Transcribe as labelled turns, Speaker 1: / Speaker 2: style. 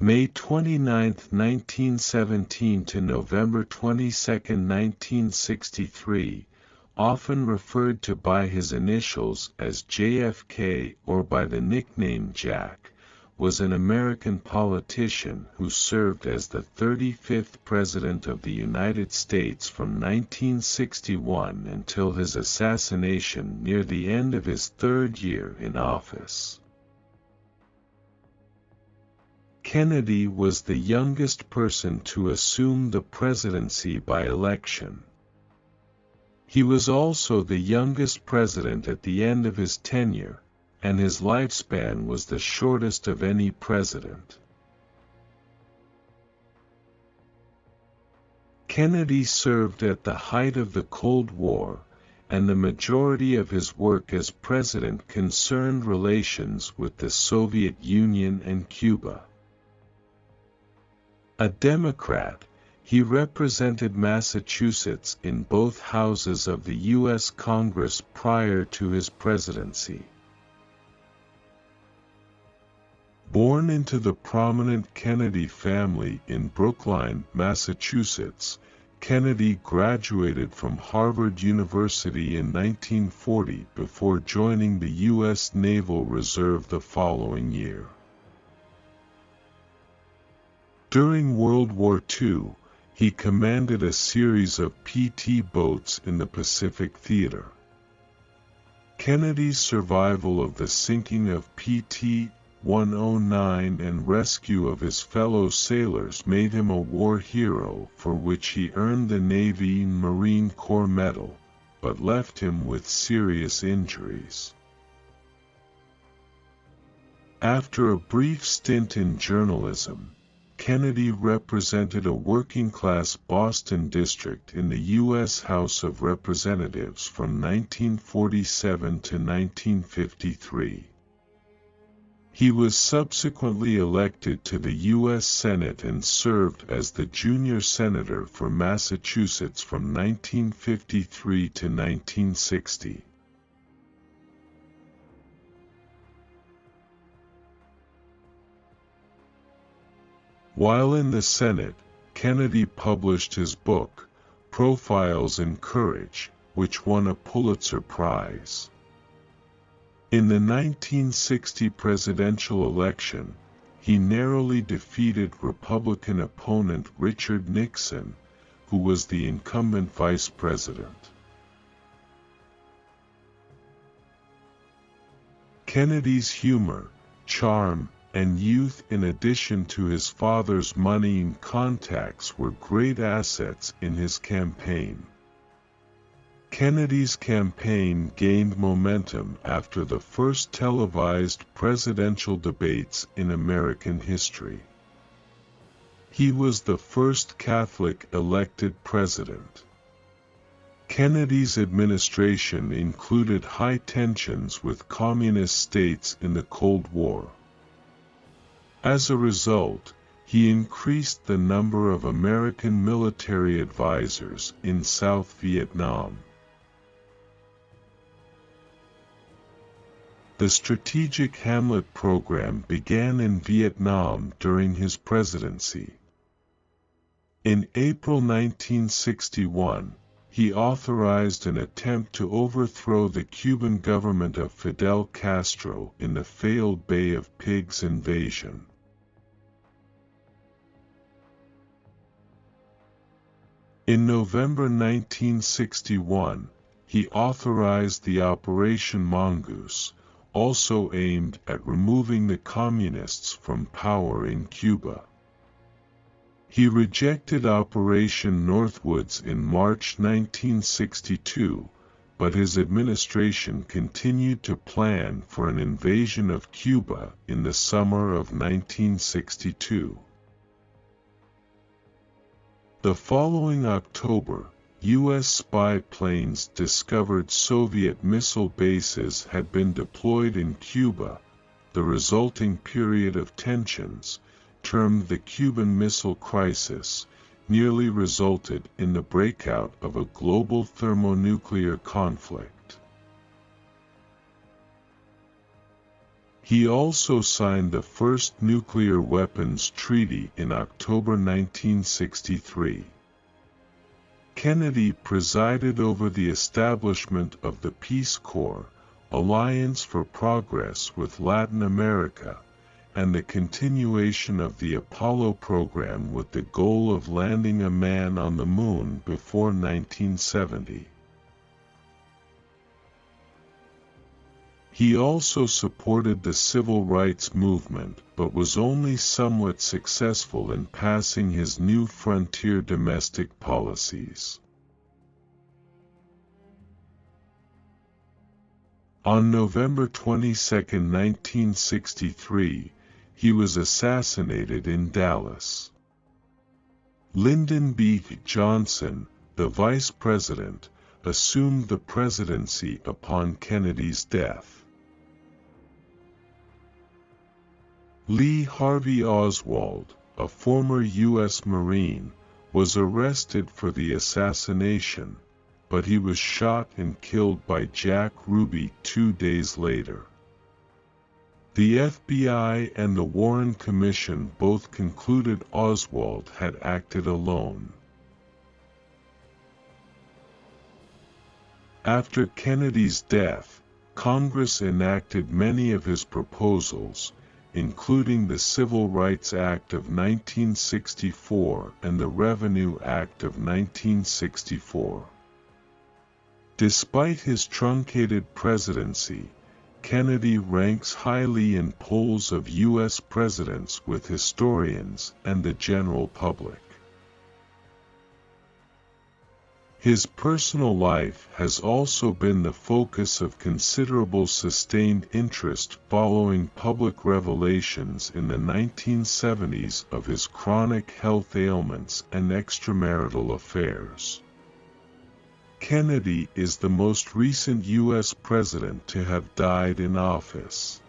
Speaker 1: May 29, 1917 to November 22, 1963, often referred to by his initials as JFK or by the nickname Jack, was an American politician who served as the 35th President of the United States from 1961 until his assassination near the end of his third year in office. Kennedy was the youngest person to assume the presidency by election. He was also the youngest president at the end of his tenure, and his lifespan was the shortest of any president. Kennedy served at the height of the Cold War, and the majority of his work as president concerned relations with the Soviet Union and Cuba. A Democrat, he represented Massachusetts in both houses of the U.S. Congress prior to his presidency. Born into the prominent Kennedy family in Brookline, Massachusetts, Kennedy graduated from Harvard University in 1940 before joining the U.S. Naval Reserve the following year. During World War II, he commanded a series of PT boats in the Pacific Theater. Kennedy's survival of the sinking of PT 109 and rescue of his fellow sailors made him a war hero for which he earned the Navy Marine Corps Medal, but left him with serious injuries. After a brief stint in journalism, Kennedy represented a working-class Boston district in the U.S. House of Representatives from 1947 to 1953. He was subsequently elected to the U.S. Senate and served as the junior senator for Massachusetts from 1953 to 1960. While in the Senate, Kennedy published his book, Profiles in Courage, which won a Pulitzer Prize. In the 1960 presidential election, he narrowly defeated Republican opponent Richard Nixon, who was the incumbent vice president. Kennedy's humor, charm, and youth, in addition to his father's money and contacts, were great assets in his campaign. Kennedy's campaign gained momentum after the first televised presidential debates in American history. He was the first Catholic elected president. Kennedy's administration included high tensions with communist states in the Cold War. As a result, he increased the number of American military advisors in South Vietnam. The Strategic Hamlet program began in Vietnam during his presidency. In April 1961, he authorized an attempt to overthrow the Cuban government of Fidel Castro in the failed Bay of Pigs invasion. In November 1961, he authorized the Operation Mongoose, also aimed at removing the communists from power in Cuba. He rejected Operation Northwoods in March 1962, but his administration continued to plan for an invasion of Cuba in the summer of 1962. The following October, U.S. spy planes discovered Soviet missile bases had been deployed in Cuba. The resulting period of tensions, termed the Cuban Missile Crisis, nearly resulted in the breakout of a global thermonuclear conflict. He also signed the first nuclear weapons treaty in October 1963. Kennedy presided over the establishment of the Peace Corps, Alliance for Progress with Latin America, and the continuation of the Apollo program with the goal of landing a man on the moon before 1970. He also supported the civil rights movement, but was only somewhat successful in passing his new frontier domestic policies. On November 22, 1963, he was assassinated in Dallas. Lyndon B. Johnson, the vice president, assumed the presidency upon Kennedy's death. Lee Harvey Oswald, a former U.S. Marine, was arrested for the assassination, but he was shot and killed by Jack Ruby 2 days later. The FBI and the Warren Commission both concluded Oswald had acted alone. After Kennedy's death, Congress enacted many of his proposals, including the Civil Rights Act of 1964 and the Revenue Act of 1964. Despite his truncated presidency, Kennedy ranks highly in polls of U.S. presidents with historians and the general public. His personal life has also been the focus of considerable sustained interest following public revelations in the 1970s of his chronic health ailments and extramarital affairs. Kennedy is the most recent U.S. president to have died in office.